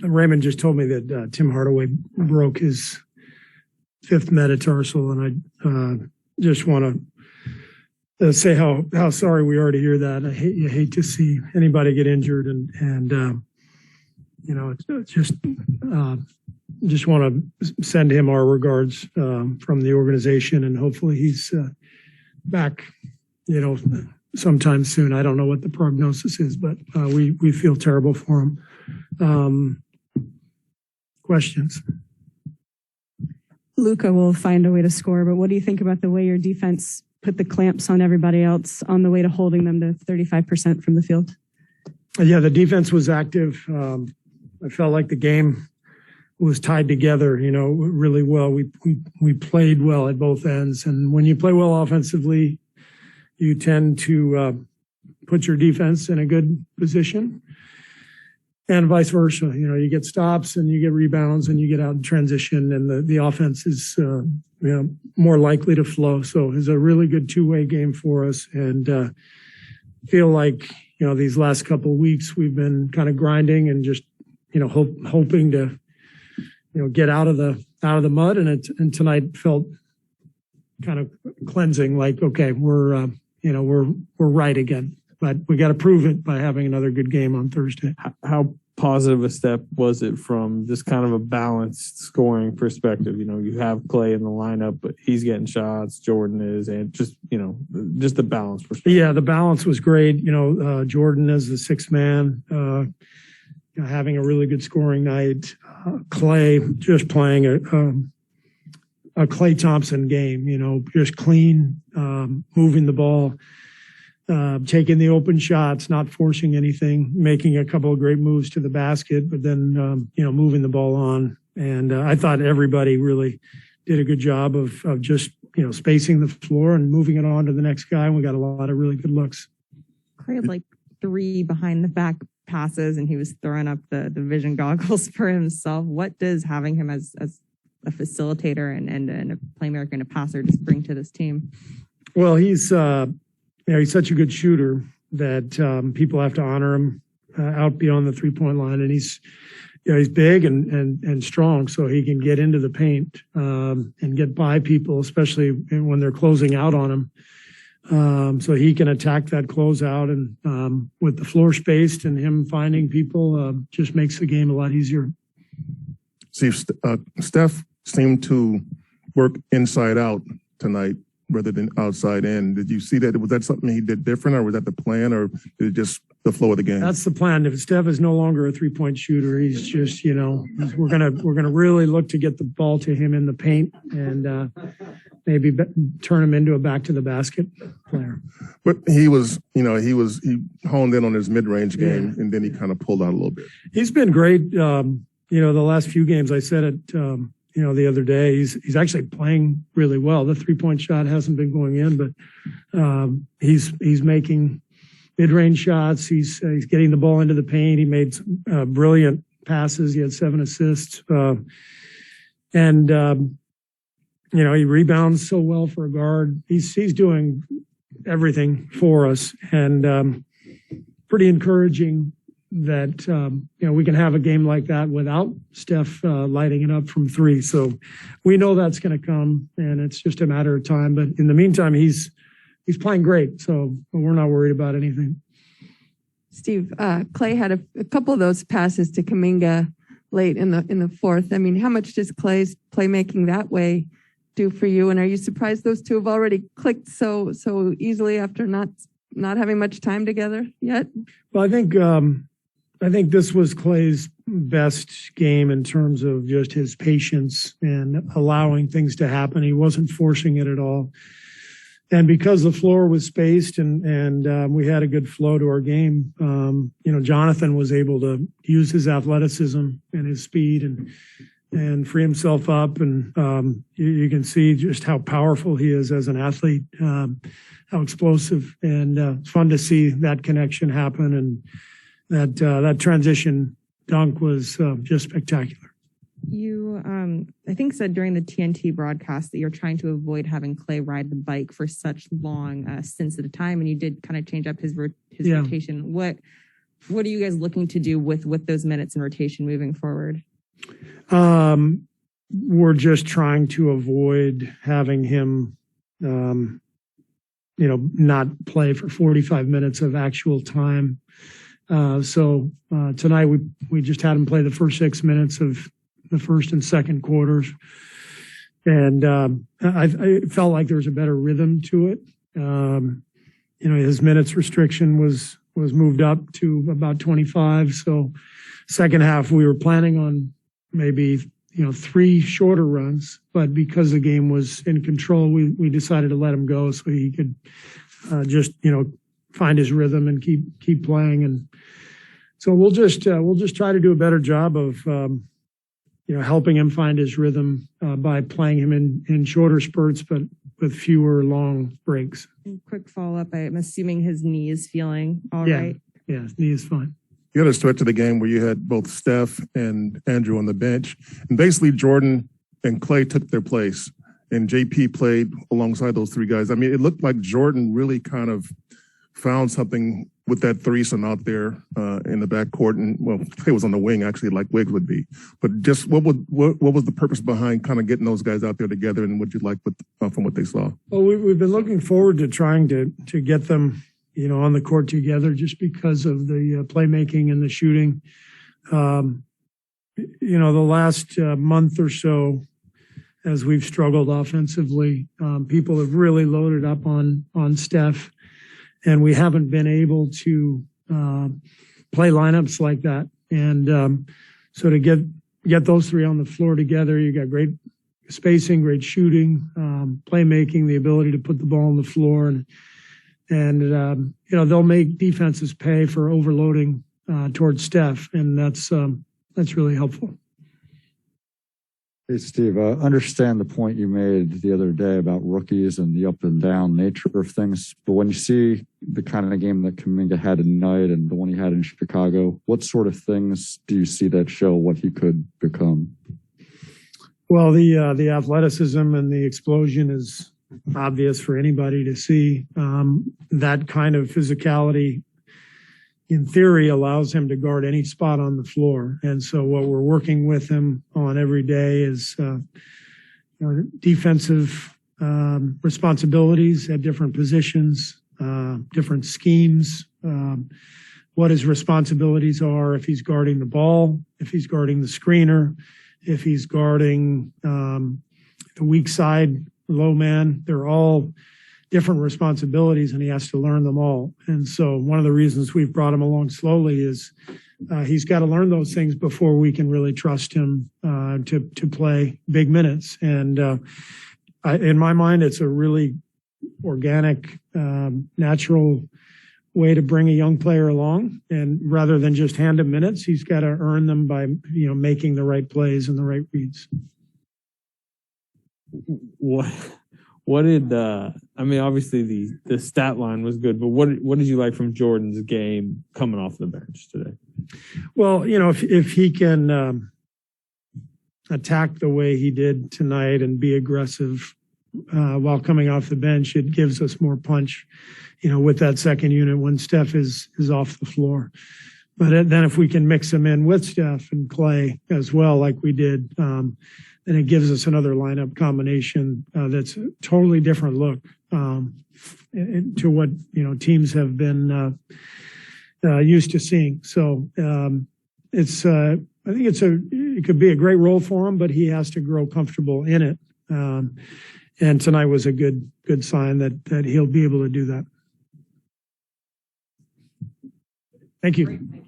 Raymond just told me that Tim Hardaway broke his 5th metatarsal, and I just want to say how sorry we are to hear that. You hate to see anybody get injured, and it's just want to send him our regards from the organization, and hopefully he's back, sometime soon. I don't know what the prognosis is, but we feel terrible for him. Questions? Luka will find a way to score, but what do you think about the way your defense put the clamps on everybody else on the way to holding them to 35% from the field? Yeah, the defense was active. I felt like the game was tied together, really well. We played well at both ends, and when you play well offensively, you tend to put your defense in a good position, and vice versa. You get stops and you get rebounds and you get out in transition, and the offense is more likely to flow. So it's a really good two-way game for us, and feel like these last couple of weeks we've been kind of grinding and just hoping to get out of the mud, and tonight felt kind of cleansing. Like, okay, we're right again, but we got to prove it by having another good game on Thursday. How positive a step was it from just kind of a balanced scoring perspective? You have Klay in the lineup, but he's getting shots, Jordan is, and just the balance perspective. Yeah, the balance was great. Jordan as the 6th man, having a really good scoring night. Klay just playing a Klay Thompson game, just clean, moving the ball, taking the open shots, not forcing anything, making a couple of great moves to the basket, but then, moving the ball on. And I thought everybody really did a good job of just, spacing the floor and moving it on to the next guy. And we got a lot of really good looks. Klay had like 3 behind the back passes, and he was throwing up the vision goggles for himself. What does having him as a facilitator and a playmaker and a passer just bring to this team? Well, he's such a good shooter that people have to honor him out beyond the 3-point line, and he's big and strong, so he can get into the paint and get by people, especially when they're closing out on him. So he can attack that closeout, and with the floor spaced and him finding people, just makes the game a lot easier. Steve, Steph seemed to work inside out tonight rather than outside in. Did you see that? Was that something he did different, or was that the plan, or is it just the flow of the game? That's the plan. If Steph is no longer a 3-point shooter, he's just, we're gonna really look to get the ball to him in the paint and maybe turn him into a back to the basket player. But he he honed in on his mid-range game, and then he kind of pulled out a little bit. He's been great. The last few games, I said it, the other day, he's actually playing really well. The 3-point shot hasn't been going in, but he's making mid-range shots. He's getting the ball into the paint. He made some brilliant passes. He had 7 assists, and he rebounds so well for a guard. He's doing everything for us, and pretty encouraging that we can have a game like that without Steph lighting it up from 3. So we know that's going to come, and it's just a matter of time. But in the meantime, he's playing great, so we're not worried about anything. Steve, Klay had a couple of those passes to Kuminga late in the fourth. I mean, how much does Klay's playmaking that way do for you? And are you surprised those two have already clicked so easily after not having much time together yet? Well, I think this was Klay's best game in terms of just his patience and allowing things to happen. He wasn't forcing it at all. And because the floor was spaced and we had a good flow to our game, Jonathan was able to use his athleticism and his speed and free himself up. And you can see just how powerful he is as an athlete, how explosive. And it's fun to see that connection happen. And that transition dunk was just spectacular. You, I think, said during the TNT broadcast that you're trying to avoid having Klay ride the bike for such long stints at a time, and you did kind of change up his rotation. What what are you guys looking to do with those minutes in rotation moving forward? We're just trying to avoid having him, not play for 45 minutes of actual time. So tonight we just had him play the first 6 minutes of the first and second quarters. And I felt like there was a better rhythm to it. His minutes restriction was moved up to about 25. So second half, we were planning on maybe, 3 shorter runs, but because the game was in control, we decided to let him go so he could just find his rhythm and keep playing. And so we'll just try to do a better job of, helping him find his rhythm by playing him in shorter spurts, but with fewer long breaks. Quick follow-up. I'm assuming his knee is feeling all Yeah. right. Yeah, his knee is fine. You had a stretch of the game where you had both Steph and Andrew on the bench, and basically Jordan and Clay took their place, and JP played alongside those 3 guys. I mean, it looked like Jordan really kind of found something with that threesome out there in the backcourt, and Clay was on the wing actually, like Wiggs would be. But just what was the purpose behind kind of getting those guys out there together, and what you like from what they saw? Well, we've been looking forward to trying to get them, on the court together, just because of the playmaking and the shooting. The last month or so, as we've struggled offensively, people have really loaded up on Steph, and we haven't been able to play lineups like that. And so to get those 3 on the floor together, you got great spacing, great shooting, playmaking, the ability to put the ball on the floor, and they'll make defenses pay for overloading towards Steph, and that's really helpful. Hey, Steve, I understand the point you made the other day about rookies and the up and down nature of things. But when you see the kind of game that Kuminga had tonight and the one he had in Chicago, what sort of things do you see that show what he could become? Well, the athleticism and the explosion is obvious for anybody to see. That kind of physicality, in theory, allows him to guard any spot on the floor. And so what we're working with him on every day is defensive responsibilities at different positions, different schemes, what his responsibilities are if he's guarding the ball, if he's guarding the screener, if he's guarding the weak side low man. They're all different responsibilities, and he has to learn them all. And so one of the reasons we've brought him along slowly is he's got to learn those things before we can really trust him to play big minutes. And in my mind, it's a really organic, natural way to bring a young player along. And rather than just hand him minutes, he's got to earn them by making the right plays and the right reads. What did obviously the stat line was good, but what did you like from Jordan's game coming off the bench today? Well, if he can attack the way he did tonight and be aggressive while coming off the bench, it gives us more punch, with that second unit when Steph is off the floor. But then if we can mix him in with Steph and Clay as well, like we did, then it gives us another lineup combination that's a totally different look to what teams have been used to seeing. So I think it could be a great role for him, but he has to grow comfortable in it. And tonight was a good sign that he'll be able to do that. Thank you.